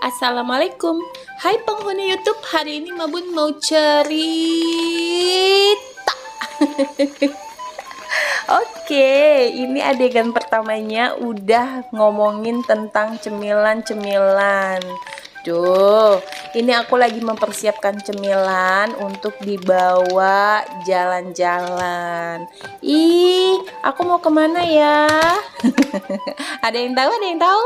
Assalamualaikum. Hai penghuni YouTube, hari ini Mabun mau cerita. Oke, ini adegan pertamanya udah ngomongin tentang cemilan-cemilan. Tuh, ini aku lagi mempersiapkan cemilan untuk dibawa jalan-jalan. Ih, aku mau kemana ya? Ada yang tahu? Ada yang tahu?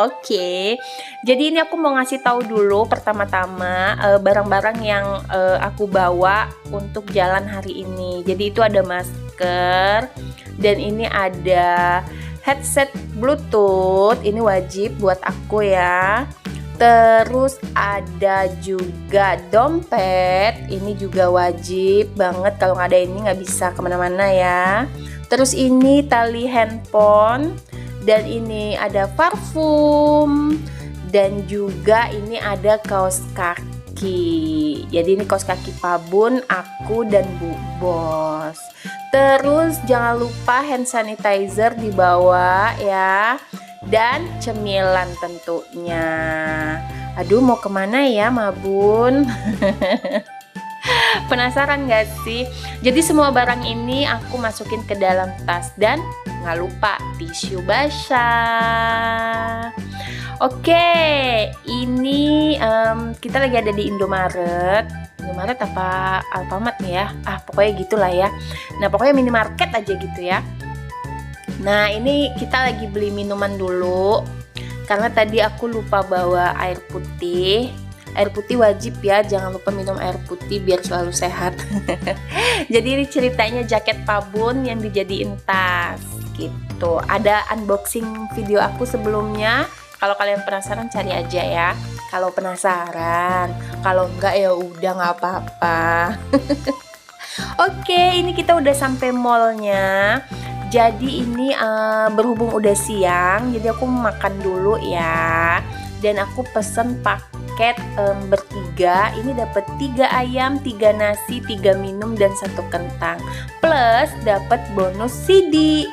Oke. Jadi ini aku mau ngasih tahu dulu pertama-tama barang-barang yang aku bawa untuk jalan hari ini. Jadi itu ada masker dan ini ada headset Bluetooth. Ini wajib buat aku ya. Terus ada juga dompet, ini juga wajib banget, kalau nggak ada ini nggak bisa kemana-mana ya. Terus ini tali handphone, dan ini ada parfum, dan juga ini ada kaos kaki. Jadi ini kaos kaki Pabun, aku dan Bu Bos. Terus jangan lupa hand sanitizer dibawa ya. Dan cemilan tentunya. Aduh, mau kemana ya Mabun? Penasaran gak sih? Jadi semua barang ini aku masukin ke dalam tas dan nggak lupa tisu basah. Oke, ini kita lagi ada di Indomaret. Indomaret apa Alfamart nih ya? Pokoknya gitulah ya. Nah, pokoknya minimarket aja gitu ya. Nah, ini kita lagi beli minuman dulu karena tadi aku lupa bawa air putih. Air putih wajib ya, jangan lupa minum air putih biar selalu sehat. Jadi ini ceritanya jaket Pabun yang dijadiin tas gitu. Ada unboxing video aku sebelumnya. Kalau kalian penasaran cari aja ya. Kalau penasaran, kalau enggak ya udah nggak apa-apa. Oke, ini kita udah sampai mallnya. Jadi ini berhubung udah siang, jadi aku makan dulu ya. Dan aku pesen paket bertiga. Ini dapat 3 ayam, 3 nasi, 3 minum dan 1 kentang. Plus dapat bonus CD.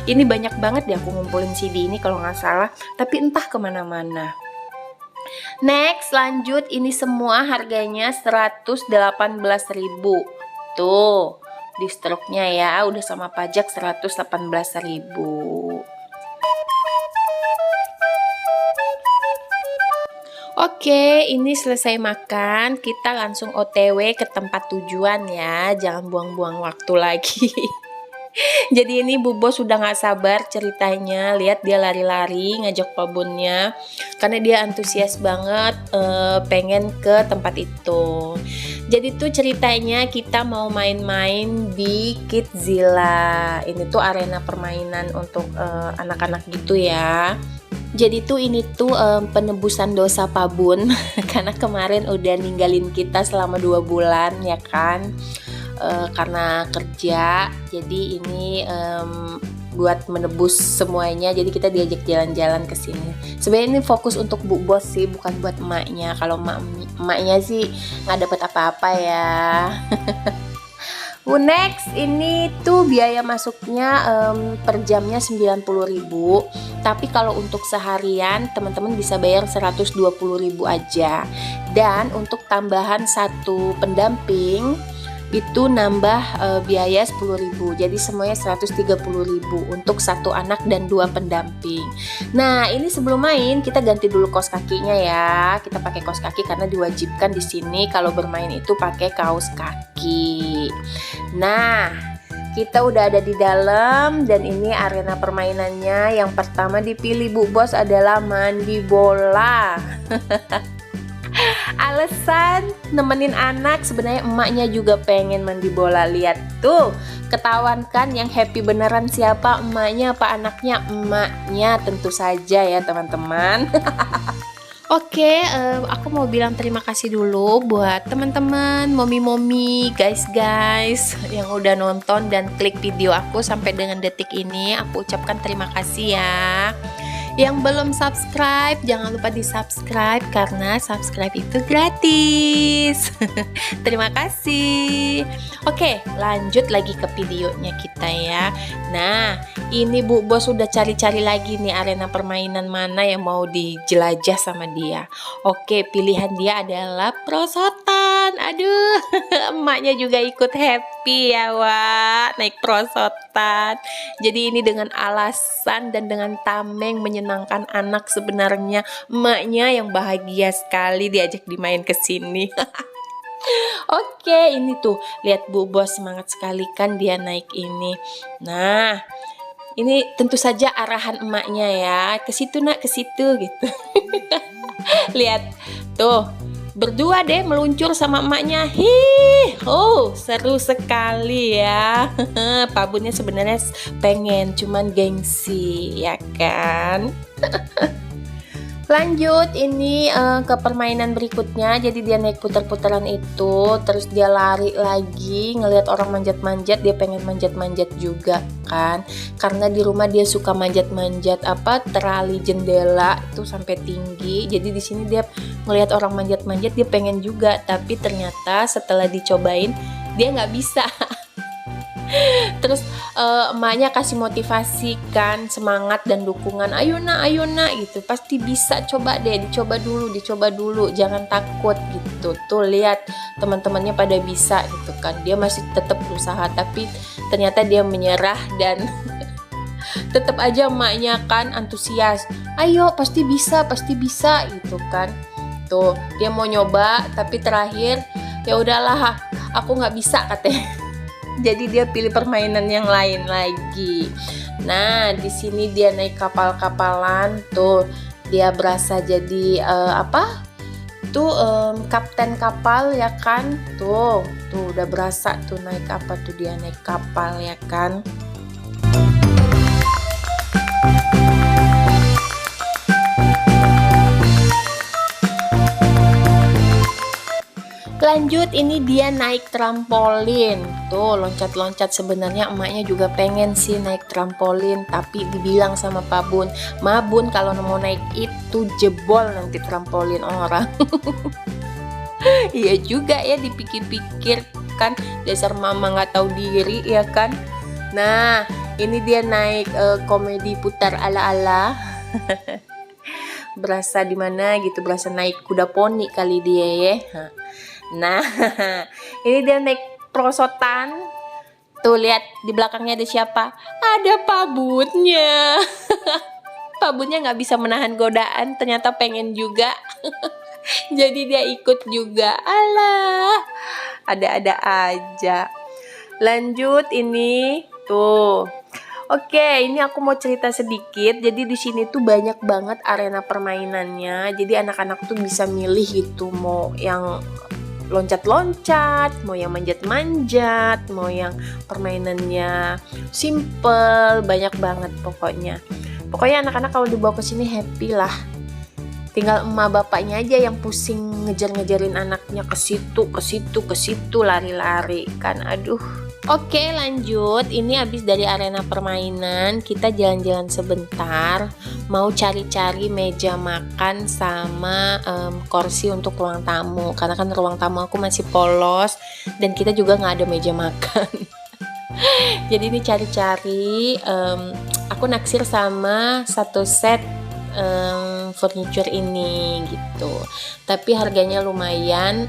Ini banyak banget deh aku ngumpulin CD ini kalau nggak salah. Tapi entah kemana-mana. Next, lanjut. Ini semua harganya 118.000. Tuh. Di struknya ya, udah sama pajak 118.000. Oke, ini selesai makan, kita langsung OTW ke tempat tujuan ya, jangan buang-buang waktu lagi. Jadi ini Bu Bos sudah gak sabar ceritanya. Lihat dia lari-lari ngajak Pabunnya karena dia antusias banget pengen ke tempat itu. Jadi tuh ceritanya kita mau main-main di Kidzilla. Ini tuh arena permainan untuk anak-anak gitu ya. Jadi tuh ini tuh penebusan dosa Pabun karena kemarin udah ninggalin kita selama 2 bulan ya kan. Karena kerja, jadi ini buat menebus semuanya. Jadi kita diajak jalan-jalan ke sini. Sebenarnya ini fokus untuk Bu Bos sih, bukan buat emaknya. Kalau emaknya sih nggak dapat apa-apa ya. Next, ini tuh biaya masuknya per jamnya 90.000. Tapi kalau untuk seharian teman-teman bisa bayar 120.000 aja. Dan untuk tambahan 1 pendamping itu nambah biaya 10.000, jadi semuanya 130.000 untuk 1 anak dan 2 pendamping. Nah, ini sebelum main kita ganti dulu kaos kakinya ya. Kita pakai kaos kaki karena diwajibkan di sini kalau bermain itu pakai kaos kaki. Nah, kita udah ada di dalam dan ini arena permainannya. Yang pertama dipilih Bu Bos adalah mandi bola. Alasan nemenin anak, sebenarnya emaknya juga pengen mandi bola. Lihat tuh, ketahuan kan yang happy beneran siapa, emaknya apa anaknya? Emaknya tentu saja ya teman-teman. Oke, aku mau bilang terima kasih dulu buat teman-teman, momi-momi, guys yang udah nonton dan klik video aku sampai dengan detik ini. Aku ucapkan terima kasih ya. Yang belum subscribe, jangan lupa di subscribe karena subscribe itu gratis. Terima kasih. Oke, lanjut lagi ke videonya kita ya. Nah, ini Bu Bos sudah cari-cari lagi nih arena permainan mana yang mau dijelajah sama dia. Oke, pilihan dia adalah prosotan. Aduh, emaknya juga ikut happy ya, Wak, naik prosotan. Jadi ini dengan alasan dan dengan tameng menyenangkan anak, sebenarnya emaknya yang bahagia sekali diajak dimain ke sini. Oke, ini tuh lihat Bu Bos semangat sekali kan dia naik ini. Nah, ini tentu saja arahan emaknya ya, ke situ nak, ke situ gitu. Lihat tuh, berdua deh meluncur sama emaknya. Seru sekali ya. Pak Bunnya sebenarnya pengen, cuman gengsi ya kan. Lanjut ini ke permainan berikutnya. Jadi dia naik putar-putaran itu, terus dia lari lagi, ngelihat orang manjat-manjat, dia pengen manjat-manjat juga kan. Karena di rumah dia suka manjat-manjat terali jendela itu sampai tinggi. Jadi di sini dia ngelihat orang manjat-manjat, dia pengen juga, tapi ternyata setelah dicobain dia nggak bisa. Terus emaknya kasih motivasi kan, semangat dan dukungan, ayo nak gitu, pasti bisa, coba deh, dicoba dulu, jangan takut gitu. Tuh lihat teman-temannya pada bisa gitu kan, dia masih tetap berusaha, tapi ternyata dia menyerah dan tetap aja emaknya kan antusias, ayo pasti bisa gitu kan. Tuh dia mau nyoba, tapi terakhir ya udahlah, aku nggak bisa katanya. Jadi dia pilih permainan yang lain lagi. Nah, di sini dia naik kapal-kapalan, tuh dia berasa jadi kapten kapal ya kan. Tuh udah berasa tuh naik dia naik kapal ya kan. Lanjut ini dia naik trampolin. Tuh loncat-loncat, sebenarnya emaknya juga pengen sih naik trampolin, tapi dibilang sama Pak Bun, "Ma Bun, kalau mau naik itu jebol nanti trampolin orang." Iya juga ya, dipikir-pikir kan, dasar mama nggak tahu diri ya kan. Nah ini dia naik komedi putar ala-ala. Berasa di mana gitu, berasa naik kuda poni kali dia ya. Nah, ini dia naik prosotan. Tuh lihat di belakangnya ada siapa? Ada Pak Bunnya. Pak Bunnya nggak bisa menahan godaan, ternyata pengen juga. Jadi dia ikut juga. Alah, ada-ada aja. Lanjut ini tuh. Oke, ini aku mau cerita sedikit. Jadi di sini tuh banyak banget arena permainannya. Jadi anak-anak tuh bisa milih gitu, mau yang loncat-loncat, mau yang manjat-manjat, mau yang permainannya simple, banyak banget pokoknya. Pokoknya anak-anak kalau dibawa ke sini happy lah. Tinggal emak bapaknya aja yang pusing ngejar-ngejarin anaknya ke situ, lari-lari kan. Aduh. Oke, lanjut. Ini habis dari arena permainan, kita jalan-jalan sebentar, mau cari-cari meja makan sama kursi untuk ruang tamu, karena kan ruang tamu aku masih polos dan kita juga nggak ada meja makan. Jadi ini cari-cari, aku naksir sama satu set furniture ini gitu, tapi harganya lumayan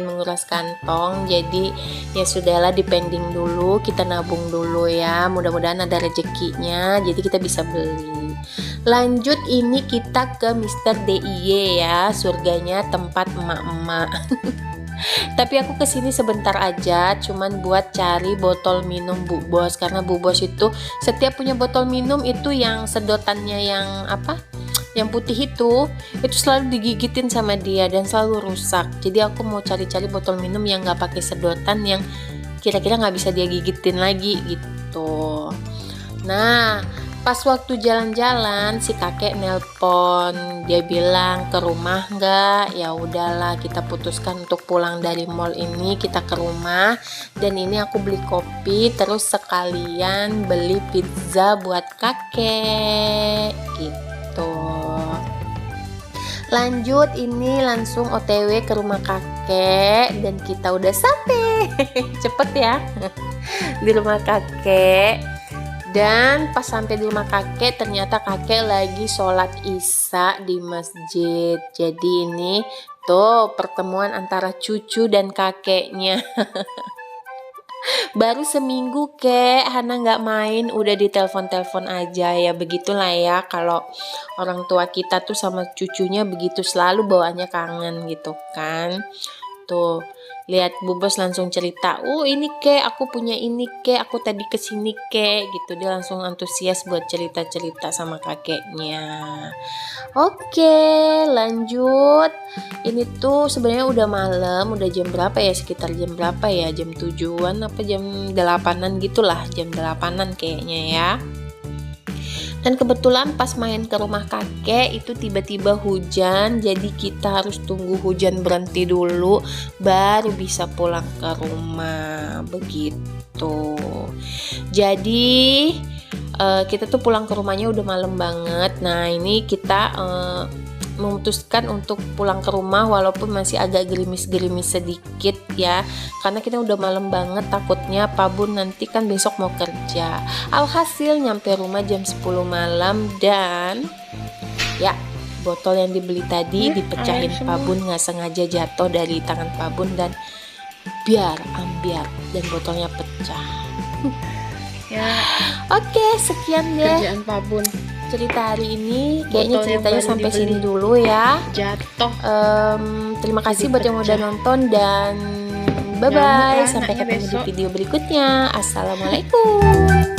menguras kantong. Jadi ya sudahlah, dipending dulu, kita nabung dulu ya, mudah-mudahan ada rezekinya jadi kita bisa beli. Lanjut ini kita ke Mr. DIY ya, surganya tempat emak-emak. Tapi aku kesini sebentar aja, cuman buat cari botol minum Bu Bos, karena Bu Bos itu setiap punya botol minum itu yang sedotannya yang putih itu selalu digigitin sama dia dan selalu rusak. Jadi aku mau cari-cari botol minum yang nggak pakai sedotan, yang kira-kira nggak bisa dia gigitin lagi gitu. Nah pas waktu jalan-jalan si kakek nelpon, dia bilang ke rumah nggak. Ya udahlah, kita putuskan untuk pulang dari mall ini, kita ke rumah. Dan ini aku beli kopi, terus sekalian beli pizza buat kakek gitu. Lanjut, ini langsung OTW ke rumah kakek dan kita udah sampai. Cepet ya. Di rumah kakek. Dan pas sampai di rumah kakek, ternyata kakek lagi sholat isya di masjid. Jadi ini tuh pertemuan antara cucu dan kakeknya. Baru seminggu kek Hana nggak main, udah ditelepon-telepon aja ya. Begitulah ya kalau orang tua kita tuh sama cucunya begitu, selalu bawaannya kangen gitu kan. Tuh lihat Bu Bos langsung cerita, ini kek aku punya ini kek, aku tadi kesini kek gitu. Dia langsung antusias buat cerita-cerita sama kakeknya. Oke, lanjut. Ini tuh sebenarnya udah malam, udah jam berapa ya, sekitar jam berapa ya, jam 7-an apa jam 8-an gitulah, jam 8-an kayaknya ya. Dan kebetulan pas main ke rumah kakek itu tiba-tiba hujan, jadi kita harus tunggu hujan berhenti dulu baru bisa pulang ke rumah begitu. Jadi kita tuh pulang ke rumahnya udah malam banget. Nah ini kita memutuskan untuk pulang ke rumah walaupun masih agak gerimis-gerimis sedikit ya, karena kita udah malam banget, takutnya Pak Bun nanti kan besok mau kerja. Alhasil nyampe rumah jam 10 malam dan ya botol yang dibeli tadi dipecahin Pak Bun, nggak sengaja jatuh dari tangan Pak Bun dan biar ambiar dan botolnya pecah. Ya. Oke, sekian deh Kerjaan Pak Bun. Cerita hari ini, kayaknya Botol yang ceritanya baru sampai dibeli sini dulu ya. Jatuh. Terima kasih Jadi buat yang udah pecah. nonton dan bye Nyamuk bye. lah Sampai anaknya ketemu di besok. video berikutnya. Assalamualaikum.